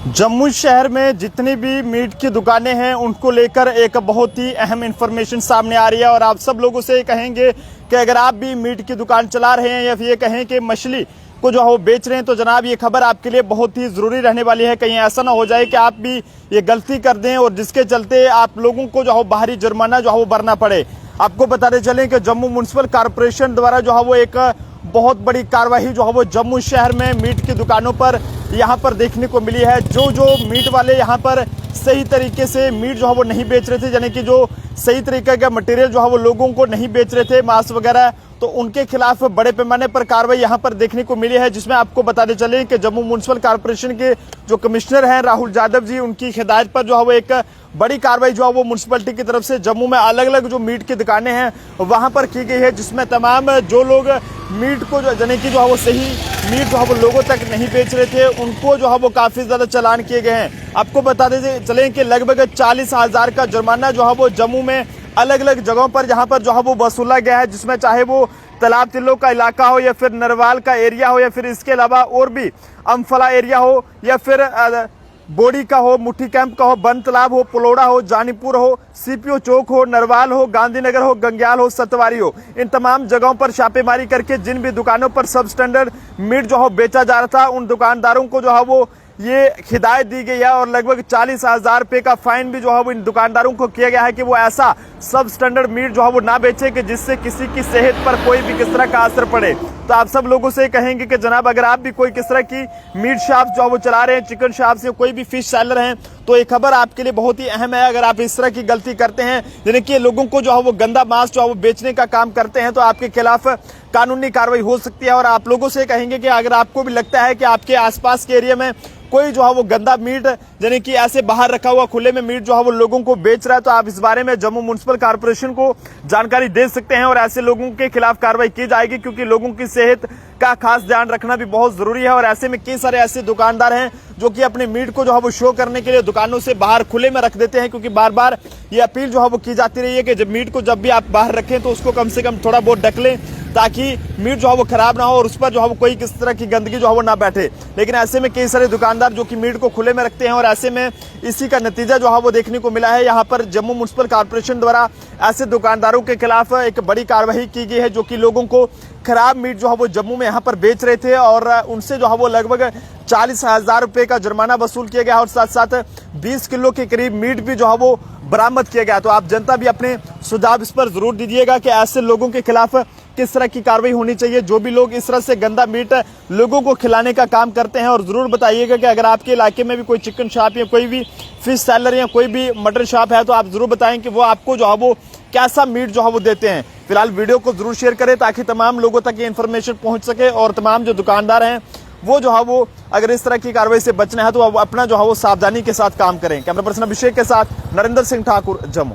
जम्मू शहर में जितनी भी मीट की दुकानें हैं उनको लेकर एक बहुत ही अहम इंफॉर्मेशन सामने आ रही है और आप सब लोगों से कहेंगे कि अगर आप भी मीट की दुकान चला रहे हैं या फिर ये कहें कि मछली को जो है वो बेच रहे हैं तो जनाब ये खबर आपके लिए बहुत ही ज़रूरी रहने वाली है। कहीं ऐसा ना हो जाए कि आप भी ये गलती कर दें और जिसके चलते आप लोगों को जो है बाहरी जुर्माना जो है वो भरना पड़े। आपको बताते चलें कि जम्मू म्युनिसिपल कॉरपोरेशन द्वारा जो है वो एक बहुत बड़ी कार्रवाई जो है वो जम्मू शहर में मीट की दुकानों पर यहाँ पर देखने को मिली है। जो मीट वाले यहाँ पर सही तरीके से मीट जो है वो नहीं बेच रहे थे, यानी कि जो सही तरीके का मटेरियल जो है वो लोगों को नहीं बेच रहे थे, मांस वगैरह, तो उनके खिलाफ बड़े पैमाने पर कार्रवाई यहाँ पर देखने को मिली है। जिसमें आपको बताते चलें कि जम्मू म्युनिसिपल कॉरपोरेशन के जो कमिश्नर हैं राहुल यादव जी, उनकी हिदायत पर जो है वो एक बड़ी कार्रवाई जो है वो म्युनिसिपैलिटी की तरफ से जम्मू में अलग अलग जो मीट की दुकानें हैं वहां पर की गई है। जिसमें तमाम जो लोग मीट को यानी कि जो है वो सही मीट जो है वो लोगों तक नहीं बेच रहे थे उनको जो है वो काफी ज्यादा चालान किए गए हैं। आपको बताते चलें कि लगभग 40,000 का जुर्माना जो है वो जम्मू में अलग अलग जगहों पर जहां पर जो है वो वसूला गया है। जिसमें चाहे वो तालाब तिल्लो का इलाका हो या फिर नरवाल का एरिया हो या फिर इसके अलावा और भी अम्फला एरिया हो या फिर बोड़ी का हो, मुट्ठी कैंप का हो, बन तालाब हो, पलोड़ा हो, जानीपुर हो, सीपीओ चौक हो, नरवाल हो, गांधीनगर हो, गंग्याल हो, सतवारी हो, इन तमाम जगहों पर छापेमारी करके जिन भी दुकानों पर सब स्टैंडर्ड मीट जो है बेचा जा रहा था उन दुकानदारों को जो है वो ये हिदायत दी गई है और लगभग 40,000 रुपए का फाइन भी जो है वो इन दुकानदारों को किया गया है कि वो ऐसा सब स्टैंडर्ड मीट जो है वो ना बेचे कि जिससे किसी की सेहत पर कोई भी किस तरह का असर पड़े। तो आप सब लोगों से कहेंगे कि जनाब अगर आप भी कोई किस तरह की मीट शॉप जो है वो चला रहे हैं, चिकन शॉप से कोई भी फिश सेलर हैं, तो ये खबर आपके लिए बहुत ही अहम है। अगर आप इस तरह की गलती करते हैं यानी कि लोगों को जो है वो गंदा मांस जो है वो बेचने का काम करते हैं तो आपके खिलाफ कानूनी कार्रवाई हो सकती है। और आप लोगों से कहेंगे कि अगर आपको भी लगता है कि आपके आसपास के एरिया में कोई जो है वो गंदा मीट यानी कि ऐसे बाहर रखा हुआ खुले में मीट जो है वो लोगों को बेच रहा है तो आप इस बारे में जम्मू म्युनिसिपल कॉरपोरेशन को जानकारी दे सकते हैं और ऐसे लोगों के खिलाफ कार्रवाई की जाएगी, क्योंकि लोगों की सेहत का खास ध्यान रखना भी बहुत जरूरी है। और ऐसे में कई सारे ऐसे दुकानदार हैं जो कि अपने मीट को जो है वो शो करने के लिए दुकानों से बाहर खुले में रख देते हैं, क्योंकि बार बार ये अपील जो है वो की जाती रही है कि जब मीट को जब भी आप बाहर रखें तो उसको कम से कम थोड़ा बहुत ढक लें ताकि मीट जो है वो खराब ना हो और उस पर जो है वो कोई किस तरह की गंदगी जो है वो ना बैठे। लेकिन ऐसे में कई सारे दुकानदार जो कि मीट को खुले में रखते हैं और ऐसे में इसी का नतीजा जो है वो देखने को मिला है। यहाँ पर जम्मू म्युनिसिपल कॉरपोरेशन द्वारा ऐसे दुकानदारों के खिलाफ एक बड़ी कार्रवाई की गई है जो कि लोगों को खराब मीट जो है वो जम्मू में यहाँ पर बेच रहे थे और उनसे जो है वो लगभग 40,000 रुपए का जुर्माना वसूल किया गया और साथ साथ 20 किलो के करीब मीट भी जो है वो बरामद किया गया। तो आप जनता भी अपने सुझाव इस पर जरूर दीजिएगा कि ऐसे लोगों के खिलाफ किस तरह की कार्रवाई होनी चाहिए जो भी लोग इस तरह से गंदा मीट लोगों को खिलाने का काम करते हैं। और जरूर बताइएगा कि अगर आपके इलाके में भी कोई चिकन शॉप या कोई भी फिश सेलर या कोई भी मटन शॉप है तो आप जरूर बताएं कि वो आपको जो है वो कैसा मीट जो है वो देते हैं। फिलहाल वीडियो को जरूर शेयर करें ताकि तमाम लोगों तक ये इन्फॉर्मेशन पहुंच सके और तमाम जो दुकानदार हैं वो जो है वो अगर इस तरह की कार्रवाई से बचना है तो अपना जो है वो सावधानी के साथ काम करें। कैमरा पर्सन अभिषेक के साथ नरेंद्र सिंह ठाकुर, जम्मू।